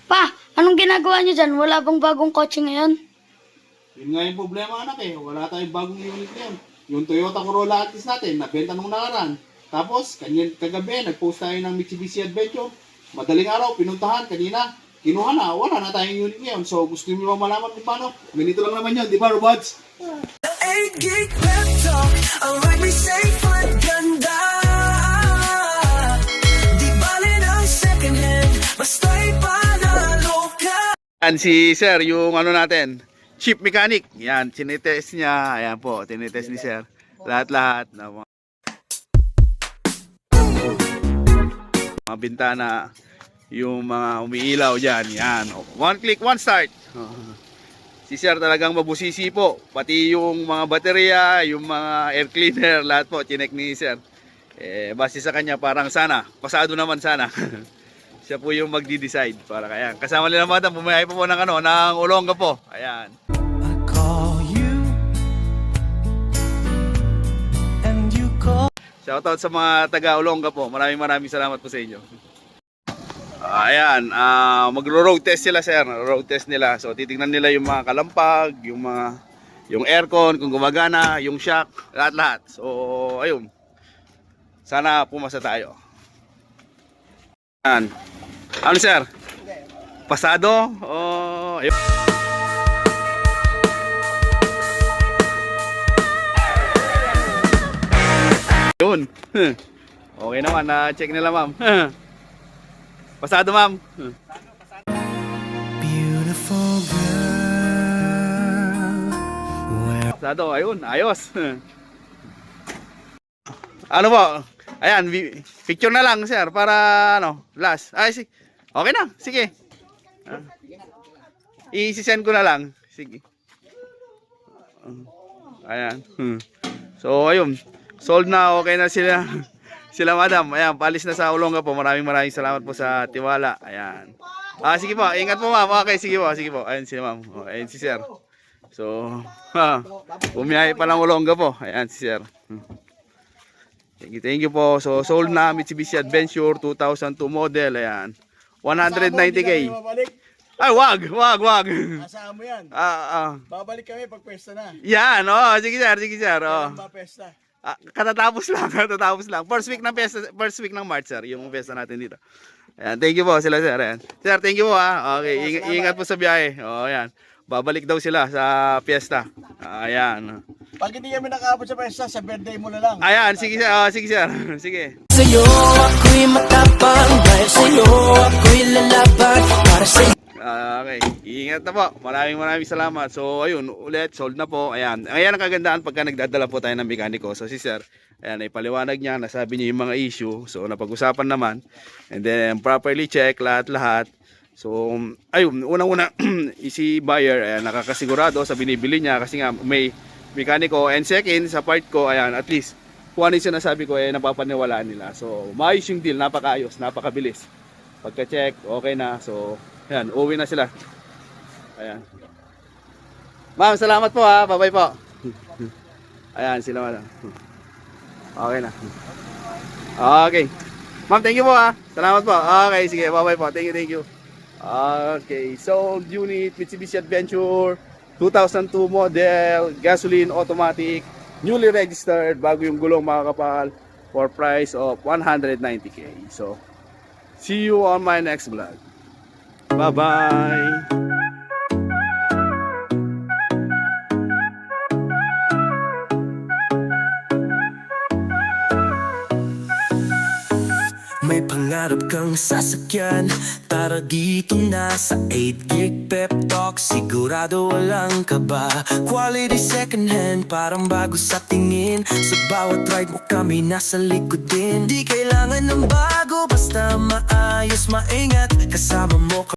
Pa, anong ginagawa niyo dyan? Wala bang bagong kotse ngayon? Yun nga yung problema anak eh. Wala tayong bagong unit ngayon. Yung Toyota Corolla Altis natin, nabenta nung nakaraan. Tapos, kagabi, nag-post tayo ng Mitsubishi Adventure. Madaling araw, pinuntahan kanina. Kinuha na, wala na tayong unit ngayon. So, gusto niyo ba malaman kung paano? Ganito lang naman yun, di ba, Robots? 8 gig pep talk, ang ride me safe at ganda. Di bale ng second hand, basta'y panalo ka. Yan si Sir, yung ano natin, chief mechanic. Yan, tinitest niya. Ayan po, tinitest ni Sir. Lahat-lahat na mga bintana, yung mga umiilaw dyan. Yan, one click, one start. Si Sir talagang mabusisi po. Pati yung mga baterya, yung mga air cleaner, lahat po, chinek ni Sir. Base sa kanya, parang sana, pasado naman sana. Siya po yung magdi-decide para kaya. Kasama nila madam, bumiyahe po ng ng Olongapo. Ayan. I call you and you call. Shoutout sa mga taga Olongapo. Maraming salamat po sa inyo. Ayan, magro-road test sila sir. Road test nila. So titingnan nila yung mga kalampag, yung aircon kung gumagana, yung shock, lahat-lahat. So ayun. Sana pumasa tayo. Ayan. Ano sir? Pasado? Oh, ayun. Yun. Okay naman, na-check nila ma'am. Pasado ma'am. Beautiful girl. Pasado, ayun, ayos. Ano po? Ayan, picture na lang sir para ano, last. Ay, okay na, sige. I-send ko na lang. Sige. Ayan. So, ayun. Sold na, okay na sila. Sila madam. Ayan, palis na sa Olongapo. Maraming salamat po sa tiwala. Ayan. Sige po, ingat po ma'am. Okay, sige po, sige po. Ayan si ma'am. Ayan si sir. So, bumiyahe pa lang Olongapo. Ayan si sir. Thank you po. So, sold na Mitsubishi Adventure 2002 model. Ayan. 190k. Ay, wag. Asama mo yan. Babalik kami pag pesta na. Yan, sige sir. Kailan ba pesta? Katatapos lang. First week ng March, sir, yung pesta natin dito. Ayan, thank you po sila, sir. Ayan. Sir, thank you po ha. Okay, ingat po sa biyahe. Ayan. Babalik daw sila sa piyesta. Ayan. Pag hindi kami nakaabot sa pesta, sa birthday mo na lang. Ayan, sige sir. Sige. Sa'yo ako'y matapang, dahil sa'yo ako'y lalaban. Para sa'yo. Okay, ingat na po. Maraming salamat. So, ayun, ulit, sold na po. Ayan ang kagandaan pagka nagdadala po tayo ng mekaniko. So, si sir, ayan, ay paliwanag niya, nasabi niya yung mga issue. So, napag-usapan naman. And then, properly check lahat. So, ayun, unang-una, si buyer, ayan, nakakasigurado sa binibili niya kasi nga may mekaniko. And second, sa part ko, ayan, at least, kung ano yung sinasabi ko, napapaniwalaan nila. So, maayos yung deal, napakaayos, napakabilis. Pagka-check, okay na. So, ayan, uwi na sila. Ayan. Ma'am, salamat po ha. Bye-bye po. Ayan, sila madam. Okay na. Okay. Ma'am, thank you po ha. Salamat po. Okay, sige. Bye-bye po. Thank you. Okay, so unit Mitsubishi Adventure 2002 model, gasoline, automatic, newly registered, bago yung gulong mga kapal, for price of 190k. So, see you on my next vlog. Bye-bye! May pangarap kang sasakyan, tara dito na sa 8 gig pep talk. Sigurado walang kaba, quality second hand, parang bago sa tingin. Sa bawat ride mo kami nasa likod din. Di kailangan ng bago, basta maayos, maingat. Kasama mo